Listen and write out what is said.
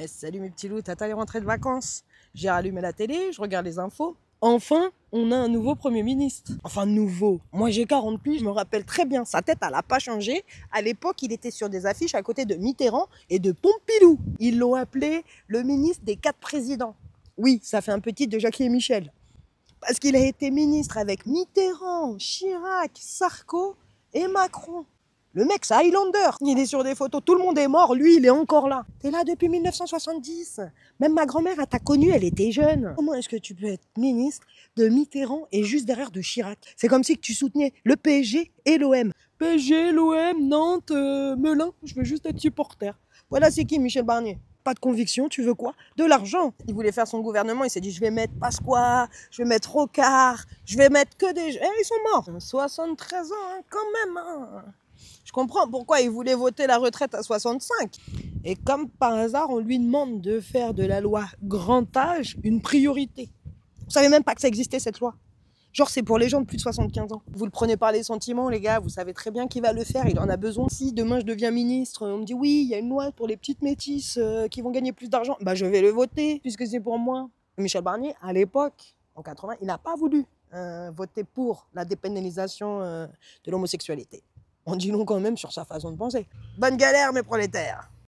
Salut mes petits loups, tata est rentrée de vacances. J'ai rallumé la télé, je regarde les infos. Enfin, on a un nouveau Premier ministre. Enfin, nouveau. Moi, j'ai 40 piges, je me rappelle très bien. Sa tête, elle n'a pas changé. À l'époque, il était sur des affiches à côté de Mitterrand et de Pompidou. Ils l'ont appelé le ministre des 4 présidents. Oui, ça fait un petit de Jackie et Michel. Parce qu'il a été ministre avec Mitterrand, Chirac, Sarko et Macron. Le mec, c'est Highlander. Il est sur des photos. Tout le monde est mort. Lui, il est encore là. T'es là depuis 1970. Même ma grand-mère, elle t'a connu, elle était jeune. Comment est-ce que tu peux être ministre de Mitterrand et juste derrière de Chirac? C'est comme si tu soutenais le PSG et l'OM. PSG, l'OM, Nantes, Melun. Je veux juste être supporter. Voilà, c'est qui Michel Barnier? Pas de conviction, tu veux quoi? De l'argent. Il voulait faire son gouvernement, il s'est dit je vais mettre Pasqua, je vais mettre Rocard, je vais mettre que des... ils sont morts. 73 ans, hein, quand même. Hein. Je comprends pourquoi il voulait voter la retraite à 65. Et comme par hasard, on lui demande de faire de la loi grand âge une priorité. Vous savez même pas que ça existait cette loi. Genre c'est pour les gens de plus de 75 ans. Vous le prenez par les sentiments les gars, vous savez très bien qui va le faire, il en a besoin. Si demain je deviens ministre, on me dit oui, il y a une loi pour les petites métisses qui vont gagner plus d'argent, bah je vais le voter puisque c'est pour moi. Michel Barnier, à l'époque, en 80, il n'a pas voulu voter pour la dépénalisation de l'homosexualité. On dit non quand même sur sa façon de penser. Bonne galère mes prolétaires.